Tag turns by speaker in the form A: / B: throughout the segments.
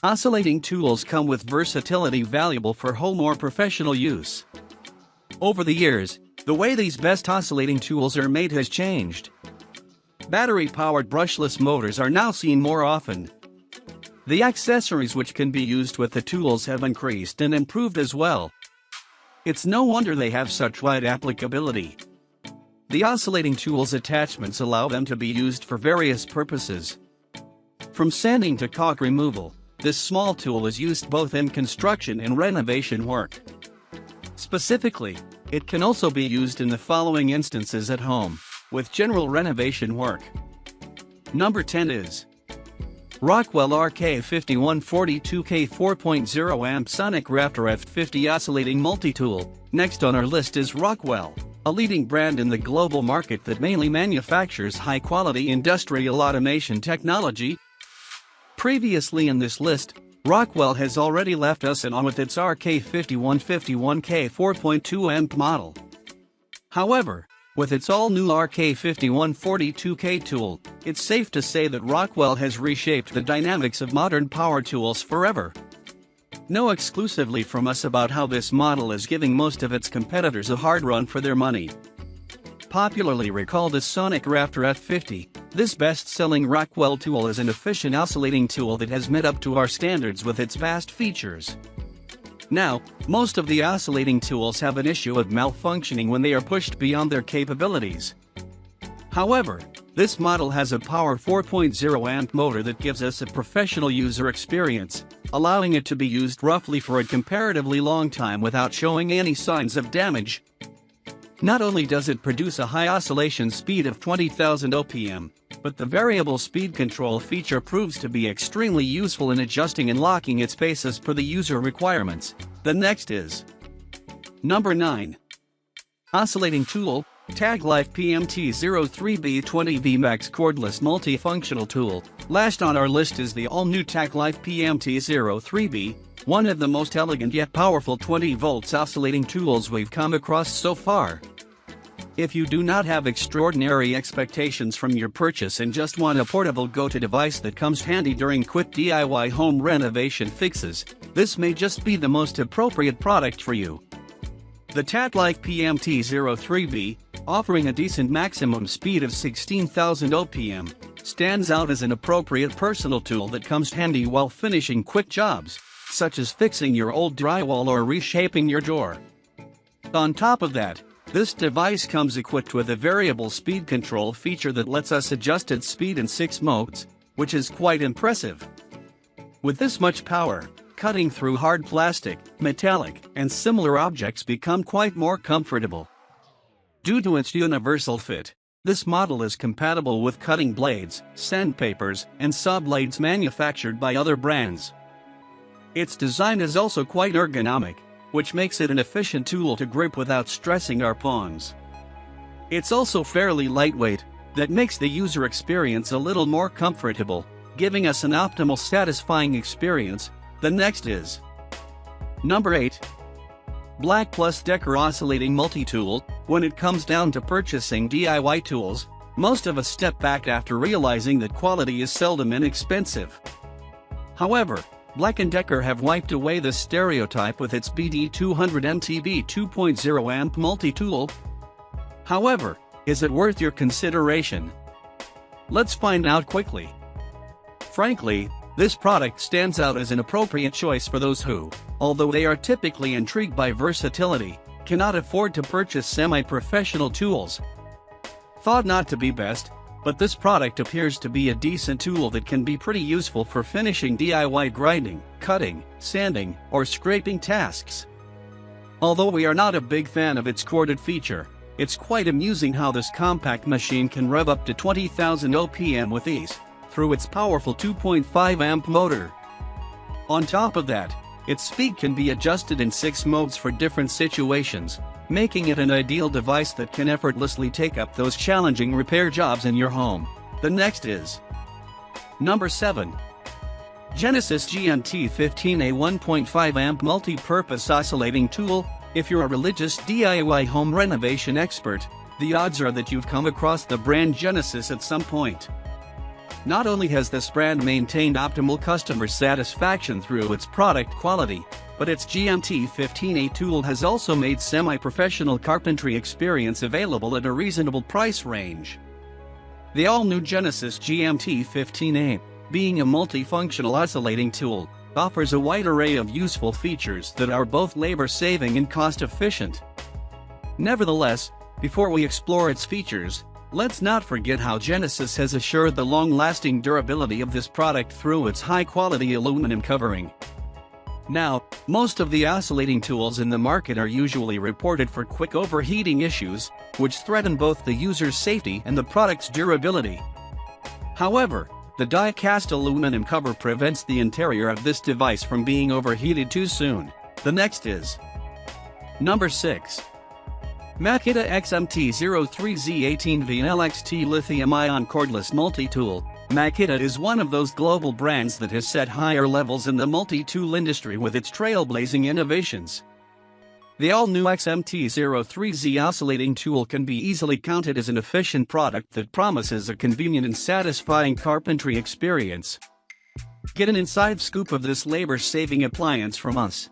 A: Oscillating tools come with versatility valuable for home or professional use. Over the years, the way these best oscillating tools are made has changed. Battery-powered brushless motors are now seen more often. The accessories which can be used with the tools have increased and improved as well. It's no wonder they have such wide applicability. The oscillating tools attachments allow them to be used for various purposes. From sanding to caulk removal, this small tool is used both in construction and renovation work. Specifically, it can also be used in the following instances at home, with general renovation work. Number 10 is Rockwell RK5142K 4.0 amp Sonicrafter F50 oscillating multi-tool. Next on our list is Rockwell, a leading brand in the global market that mainly manufactures high-quality industrial automation technology. Previously in this list, Rockwell has already left us on with its RK5151K 4.2 amp model. However, with its all-new RK5142K tool, it's safe to say that Rockwell has reshaped the dynamics of modern power tools forever. Know exclusively from us about how this model is giving most of its competitors a hard run for their money. Popularly recalled as Sonicrafter F50, this best-selling Rockwell tool is an efficient oscillating tool that has met up to our standards with its vast features. Now, most of the oscillating tools have an issue of malfunctioning when they are pushed beyond their capabilities. However, this model has a power 4.0 amp motor that gives us a professional user experience, allowing it to be used roughly for a comparatively long time without showing any signs of damage. Not only does it produce a high oscillation speed of 20,000 OPM, but the variable speed control feature proves to be extremely useful in adjusting and locking its pace as per the user requirements. The next is Number 9. Oscillating Tool, TEKLIFE PMT03B20V Max Cordless Multifunctional Tool. Last on our list is the all-new TEKLIFE PMT03B, one of the most elegant yet powerful 20 volts oscillating tools we've come across so far. If you do not have extraordinary expectations from your purchase and just want a portable go-to device that comes handy during quick DIY home renovation fixes, this may just be the most appropriate product for you. The TEKLIFE PMT03B, offering a decent maximum speed of 16,000 OPM, stands out as an appropriate personal tool that comes handy while finishing quick jobs, such as fixing your old drywall or reshaping your door. On top of that, this device comes equipped with a variable speed control feature that lets us adjust its speed in 6 modes, which is quite impressive. With this much power, cutting through hard plastic, metallic, and similar objects become quite more comfortable. Due to its universal fit, this model is compatible with cutting blades, sandpapers, and saw blades manufactured by other brands. Its design is also quite ergonomic, which makes it an efficient tool to grip without stressing our palms. It's also fairly lightweight, that makes the user experience a little more comfortable, giving us an optimal satisfying experience. The next is Number 8. BLACKDECKER Oscillating Multi-Tool. When it comes down to purchasing DIY tools, most of us step back after realizing that quality is seldom inexpensive. However, BLACKDECKER have wiped away this stereotype with its BD200MTB 2.0 amp multi-tool. However, is it worth your consideration? Let's find out quickly. Frankly, this product stands out as an appropriate choice for those who, although they are typically intrigued by versatility, cannot afford to purchase semi-professional tools. Thought not to be best, but this product appears to be a decent tool that can be pretty useful for finishing DIY grinding, cutting, sanding, or scraping tasks. Although we are not a big fan of its corded feature, it's quite amusing how this compact machine can rev up to 20,000 OPM with ease, through its powerful 2.5 amp motor. On top of that, its speed can be adjusted in 6 modes for different situations, making it an ideal device that can effortlessly take up those challenging repair jobs in your home. The next is Number 7. Genesis GNT15A 1.5 amp multi-purpose oscillating tool. If you're a religious DIY home renovation expert, the odds are that you've come across the brand Genesis at some point. Not only has this brand maintained optimal customer satisfaction through its product quality, but its GMT15A tool has also made semi-professional carpentry experience available at a reasonable price range. The all-new Genesis GMT15A, being a multifunctional oscillating tool, offers a wide array of useful features that are both labor-saving and cost-efficient. Nevertheless, before we explore its features, let's not forget how Genesis has assured the long-lasting durability of this product through its high-quality aluminum covering. Now, most of the oscillating tools in the market are usually reported for quick overheating issues, which threaten both the user's safety and the product's durability. However, the die-cast aluminum cover prevents the interior of this device from being overheated too soon. The next is Number 6. Makita XT03Z18VLXT Lithium-Ion Cordless Multi-Tool. Makita is one of those global brands that has set higher levels in the multi-tool industry with its trailblazing innovations. The all-new XT03Z oscillating tool can be easily counted as an efficient product that promises a convenient and satisfying carpentry experience. Get an inside scoop of this labor-saving appliance from us.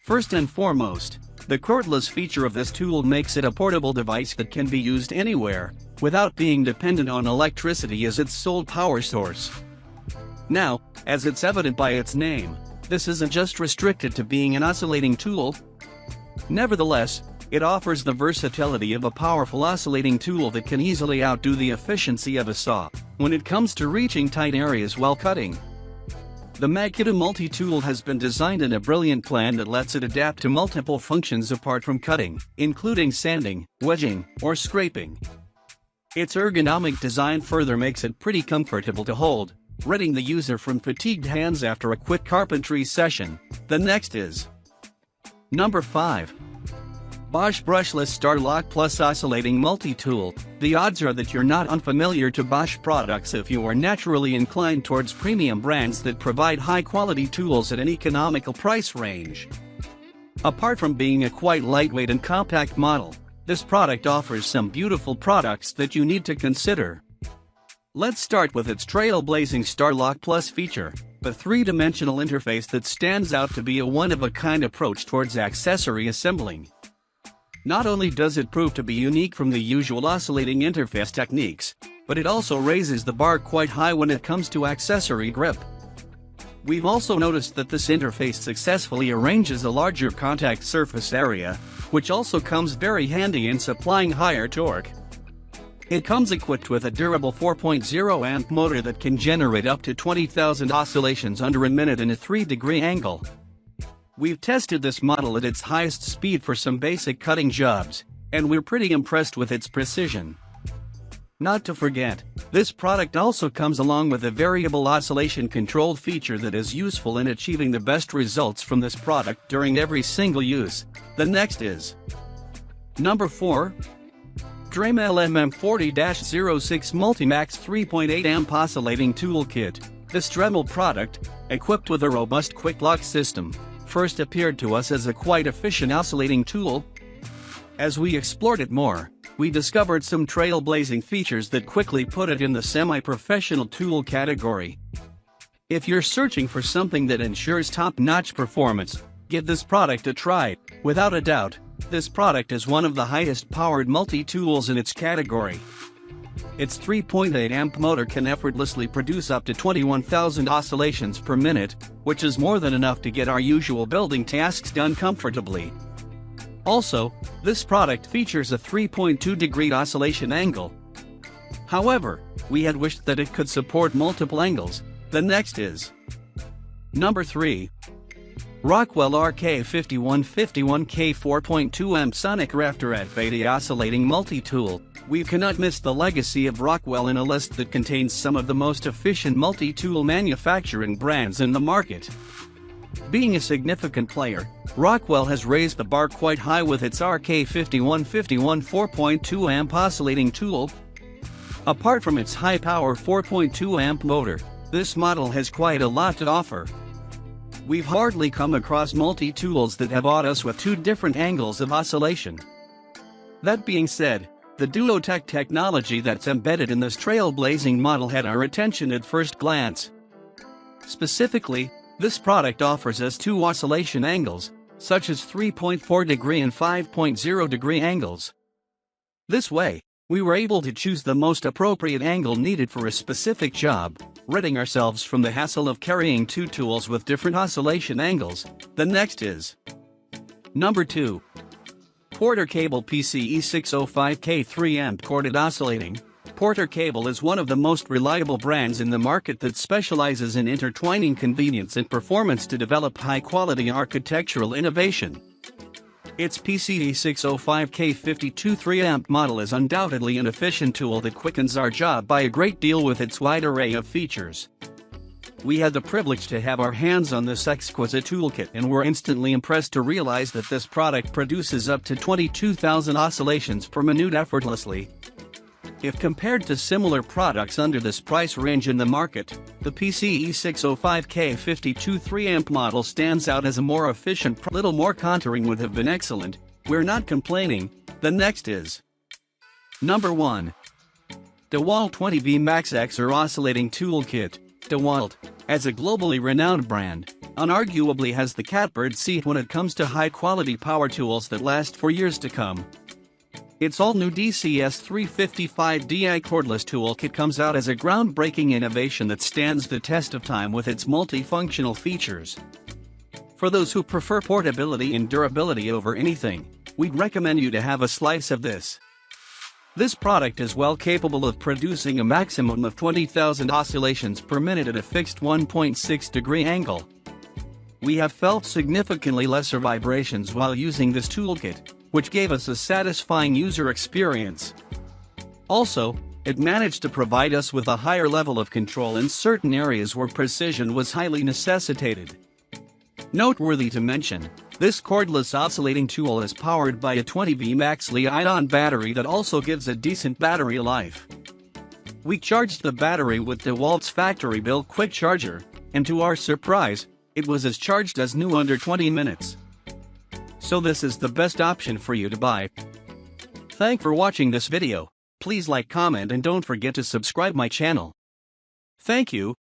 A: First and foremost, the cordless feature of this tool makes it a portable device that can be used anywhere, without being dependent on electricity as its sole power source. Now, as it's evident by its name, this isn't just restricted to being an oscillating tool. Nevertheless, it offers the versatility of a powerful oscillating tool that can easily outdo the efficiency of a saw when it comes to reaching tight areas while cutting. The Makita multi-tool has been designed in a brilliant plan that lets it adapt to multiple functions apart from cutting, including sanding, wedging, or scraping. Its ergonomic design further makes it pretty comfortable to hold, ridding the user from fatigued hands after a quick carpentry session. The next is Number 5. Bosch Brushless StarlockPlus Oscillating Multi-Tool. The odds are that you're not unfamiliar to Bosch products if you are naturally inclined towards premium brands that provide high-quality tools at an economical price range. Apart from being a quite lightweight and compact model, this product offers some beautiful products that you need to consider. Let's start with its trailblazing StarlockPlus feature, a three-dimensional interface that stands out to be a one-of-a-kind approach towards accessory assembling. Not only does it prove to be unique from the usual oscillating interface techniques, but it also raises the bar quite high when it comes to accessory grip. We've also noticed that this interface successfully arranges a larger contact surface area, which also comes very handy in supplying higher torque. It comes equipped with a durable 4.0 amp motor that can generate up to 20,000 oscillations under a minute in a 3-degree angle. We've tested this model at its highest speed for some basic cutting jobs, and we're pretty impressed with its precision. Not to forget, this product also comes along with a variable oscillation control feature that is useful in achieving the best results from this product during every single use. The next is Number 4. Dremel MM40-06 MultiMax 3.8 amp oscillating toolkit. This Dremel product, equipped with a robust quick lock system, first appeared to us as a quite efficient oscillating tool. As we explored it more, we discovered some trailblazing features that quickly put it in the semi-professional tool category. If you're searching for something that ensures top-notch performance, give this product a try. Without a doubt, this product is one of the highest-powered multi-tools in its category. Its 3.8 amp motor can effortlessly produce up to 21,000 oscillations per minute, which is more than enough to get our usual building tasks done comfortably. Also, this product features a 3.2-degree oscillation angle. However, we had wished that it could support multiple angles. The next is Number 3. Rockwell RK5151K 4.2 amp Sonicrafter at oscillating multi-tool. We cannot miss the legacy of Rockwell in a list that contains some of the most efficient multi-tool manufacturing brands in the market. Being a significant player, Rockwell has raised the bar quite high with its RK5151 4.2 amp oscillating tool. Apart from its high-power 4.2 amp motor, this model has quite a lot to offer. We've hardly come across multi-tools that have awed us with two different angles of oscillation. That being said, The Duotech technology that's embedded in this trailblazing model had our attention at first glance. Specifically, this product offers us two oscillation angles, such as 3.4 degree and 5.0 degree angles. This way, we were able to choose the most appropriate angle needed for a specific job, ridding ourselves from the hassle of carrying two tools with different oscillation angles. The next is number 2. Porter Cable PCE605K 3-amp corded oscillating. Porter Cable is one of the most reliable brands in the market that specializes in intertwining convenience and performance to develop high-quality architectural innovation. Its PCE605K 52 3-amp model is undoubtedly an efficient tool that quickens our job by a great deal with its wide array of features. We had the privilege to have our hands on this exquisite toolkit and were instantly impressed to realize that this product produces up to 22,000 oscillations per minute effortlessly. If compared to similar products under this price range in the market, the PCE605K 52 3-amp model stands out as a more efficient. Little more contouring would have been excellent. We're not complaining. The next is number 1. DEWALT 20V Max XR Oscillating Toolkit. DEWALT, as a globally renowned brand, unarguably has the catbird seat when it comes to high-quality power tools that last for years to come. Its all-new DCS355DI cordless toolkit comes out as a groundbreaking innovation that stands the test of time with its multifunctional features. For those who prefer portability and durability over anything, we'd recommend you to have a slice of this. This product is well capable of producing a maximum of 20,000 oscillations per minute at a fixed 1.6 degree angle. We have felt significantly lesser vibrations while using this toolkit, which gave us a satisfying user experience. Also, it managed to provide us with a higher level of control in certain areas where precision was highly necessitated. Noteworthy to mention, this cordless oscillating tool is powered by a 20V Max Lithium-Ion battery that also gives a decent battery life. We charged the battery with DEWALT's factory-built quick charger, and to our surprise, it was as charged as new under 20 minutes. So this is the best option for you to buy. Thanks for watching this video. Please like, comment and don't forget to subscribe my channel. Thank you.